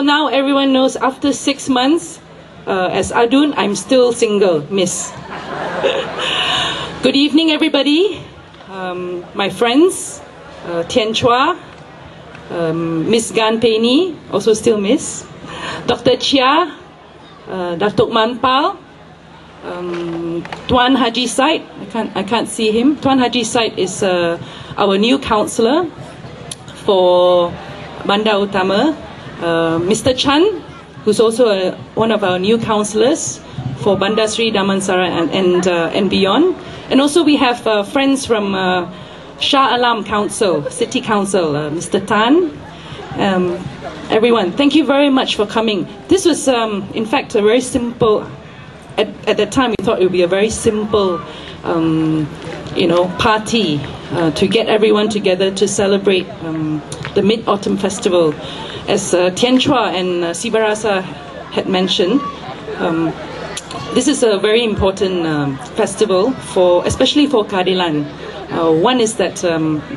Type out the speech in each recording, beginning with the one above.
Well, now everyone knows after 6 months, as Adun, I'm still single, miss. Good evening, everybody. My friends, Tian Chua, Miss Gan Peini, also still miss, Dr. Chia, Datuk Manpal, Tuan Haji Said, I can't see him. Tuan Haji Said is our new councillor for Bandar Utama. Mr. Chan, who's also one of our new councillors for Bandar Seri Damansara and beyond. And also we have friends from Shah Alam Council, City Council, Mr. Tan. Everyone, thank you very much for coming. This was, in fact, a very simple, at that time we thought it would be a very simple, party to get everyone together to celebrate the Mid-Autumn Festival. As Tian Chua and Siva Rasa had mentioned, this is a very important festival, especially for Keadilan. One is that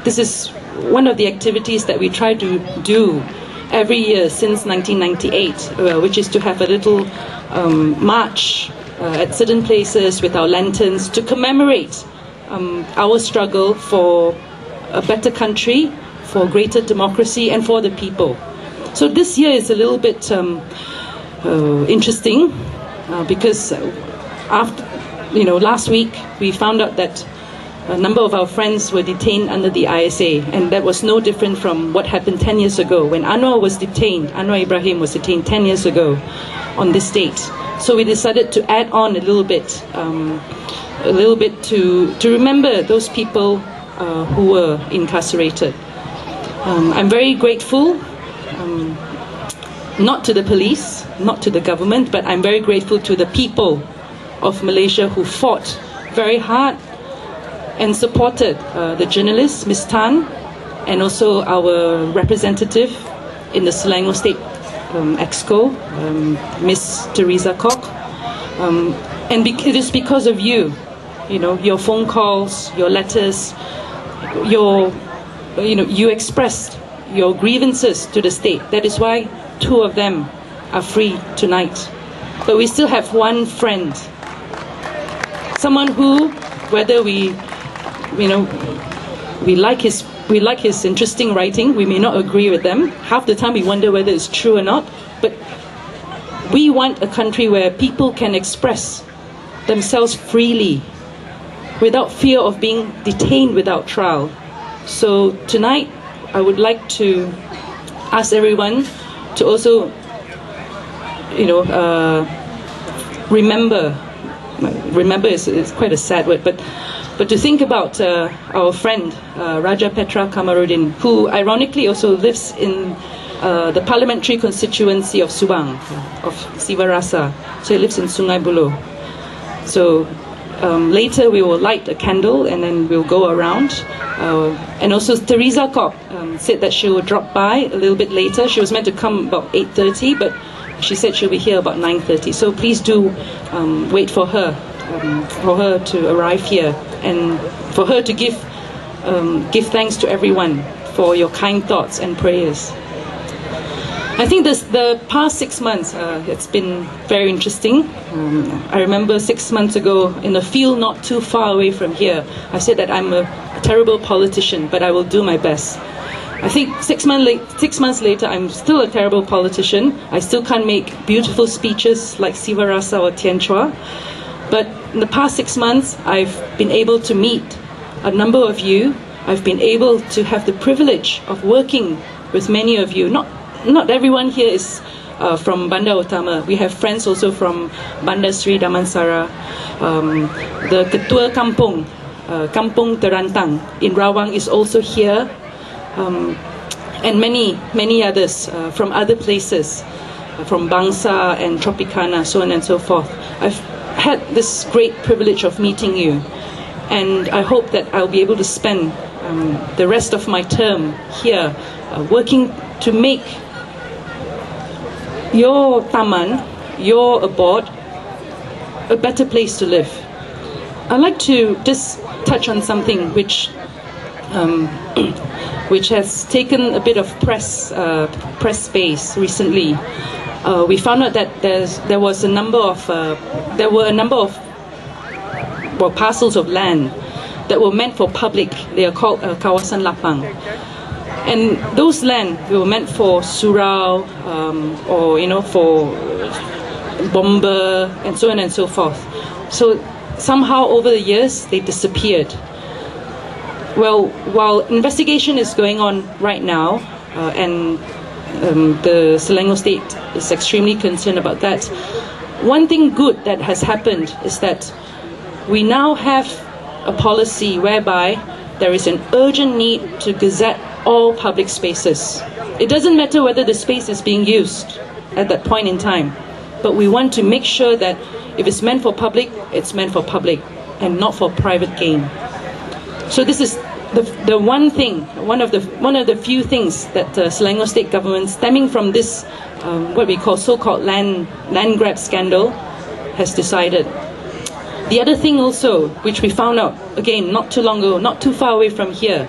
this is one of the activities that we try to do every year since 1998, which is to have a little march at certain places with our lanterns to commemorate our struggle for a better country, for greater democracy, and for the people. So this year is a little bit interesting because after, last week we found out that a number of our friends were detained under the ISA, and that was no different from what happened 10 years ago when Anwar was detained. Anwar Ibrahim was detained 10 years ago on this date. So we decided to add on a little bit to remember those people who were incarcerated. I'm very grateful, not to the police, not to the government, but I'm very grateful to the people of Malaysia who fought very hard and supported the journalist, Ms. Tan, and also our representative in the Selangor State Exco, Ms. Teresa Kok. And it is because of you, your phone calls, your letters, you expressed your grievances to the state. That is why 2 of them are free tonight. But we still have one friend, someone who, whether we like his interesting writing, we may not agree with them. Half the time we wonder whether it's true or not. But we want a country where people can express themselves freely without fear of being detained without trial. So tonight I would like to ask everyone to also, remember is quite a sad word, but to think about our friend Raja Petra Kamarudin, who ironically also lives in the parliamentary constituency of Subang, of Siva Rasa. So he lives in Sungai Buloh. So later we will light a candle and then we'll go around. And also Teresa Kok said that she will drop by a little bit later. She was meant to come about 8:30, but she said she'll be here about 9:30. So please do wait for her to arrive here, and for her to give thanks to everyone for your kind thoughts and prayers. I think the past 6 months, it's been very interesting. I remember 6 months ago in a field not too far away from here, I said that I'm a terrible politician, but I will do my best. I think 6 months later, I'm still a terrible politician. I still can't make beautiful speeches like Siva Rasa or Tian Chua. But in the past 6 months, I've been able to meet a number of you. I've been able to have the privilege of working with many of you. Not everyone here is from Bandar Utama. We have friends also from Bandar Seri Damansara, the Ketua Kampung, Kampung Terantang in Rawang is also here, and many others from other places, from Bangsa and Tropicana, so on and so forth. I've had this great privilege of meeting you, and I hope that I'll be able to spend the rest of my term here working to make your taman, your abode, a better place to live. I'd like to just touch on something which which has taken a bit of press space recently. We found out that there were a number of parcels of land that were meant for public. They are called kawasan lapang, and those land were meant for surau, or for bomber and so on and so forth. So somehow over the years they disappeared. Well, while investigation is going on right now, and the Selangor State is extremely concerned about that, one thing good that has happened is that we now have a policy whereby there is an urgent need to gazette all public spaces. It doesn't matter whether the space is being used at that point in time, but we want to make sure that if it's meant for public, it's meant for public and not for private gain. So this is the one thing, one of the few things that the Selangor State government, stemming from this what we call so-called land grab scandal, has decided. The other thing also, which we found out again not too long ago, not too far away from here,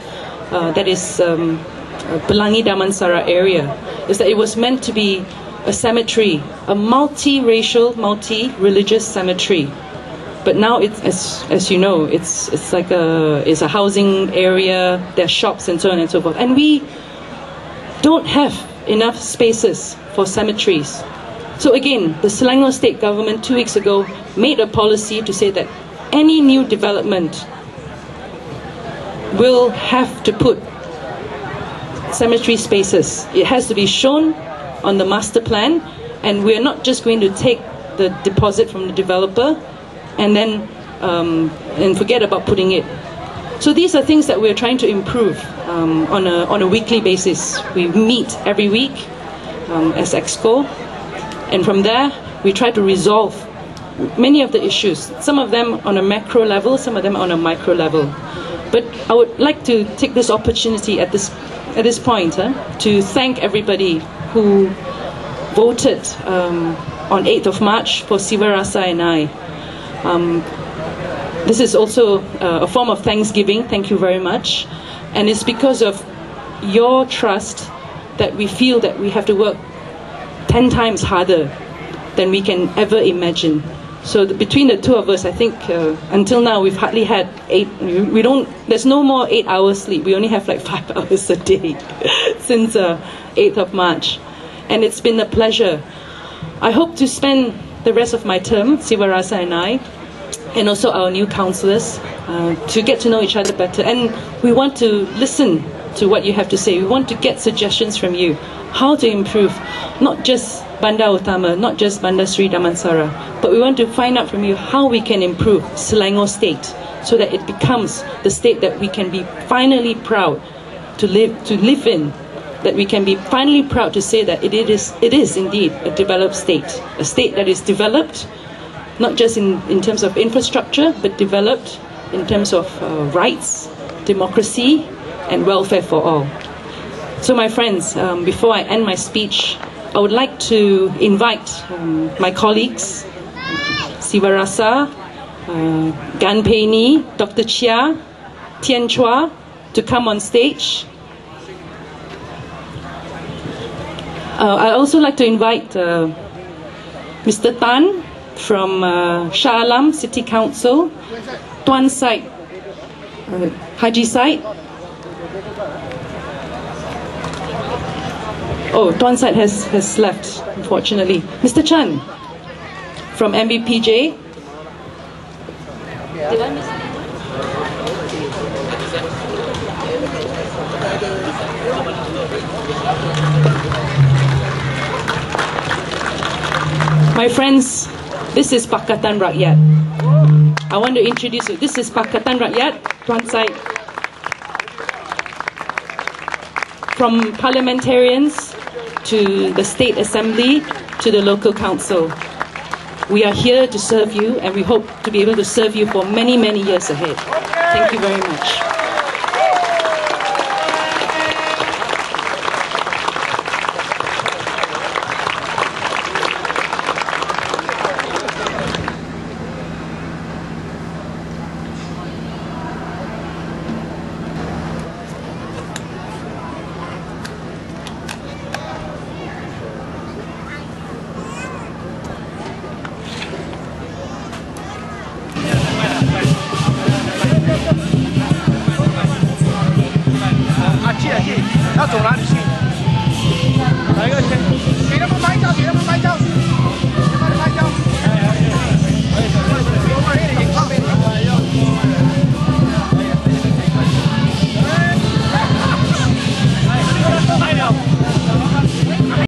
that is Pelangi Damansara area, is that it was meant to be a cemetery, a multi-racial, multi-religious cemetery. But now it's, as you know, it's a housing area. There are shops and so on and so forth, and we don't have enough spaces for cemeteries. So again, the Selangor State government 2 weeks ago made a policy to say that any new development will have to put cemetery spaces. It has to be shown on the master plan, and we're not just going to take the deposit from the developer and then and forget about putting it. So these are things that we're trying to improve on a weekly basis. We meet every week as Exco, and from there we try to resolve many of the issues, some of them on a macro level, some of them on a micro level. But I would like to take this opportunity at this point to thank everybody who voted on 8th of March for Siva Rasa and I. This is also a form of thanksgiving. Thank you very much. And it's because of your trust that we feel that we have to work 10 times harder than we can ever imagine. So between the two of us, I think until now we've hardly had there's no more 8 hours sleep. We only have like 5 hours a day since 8th of March. And it's been a pleasure. I hope to spend the rest of my term, Siva Rasa and I, and also our new councillors, to get to know each other better. And we want to listen to what you have to say. We want to get suggestions from you, how to improve, not just Bandar Utama, not just Bandar Seri Damansara, but we want to find out from you how we can improve Selangor State so that it becomes the state that we can be finally proud to live in, that we can be finally proud to say that it is indeed a developed state, a state that is developed, not just in terms of infrastructure, but developed in terms of rights, democracy, and welfare for all. So my friends, before I end my speech, I would like to invite my colleagues, Siva Rasa, Gan Peini, Dr. Chia, Tien Chua, to come on stage. I'd also like to invite Mr. Tan from Shah Alam City Council, Tuan Said, Haji Said. Oh, Tuan Said has left, unfortunately. Mr. Chan from MBPJ. Did I miss anyone? My friends, this is Pakatan Rakyat. I want to introduce you. This is Pakatan Rakyat, Tuan Said. From parliamentarians to the State Assembly to the local council. We are here to serve you, and we hope to be able to serve you for many, many years ahead. Thank you very much. 他走哪里是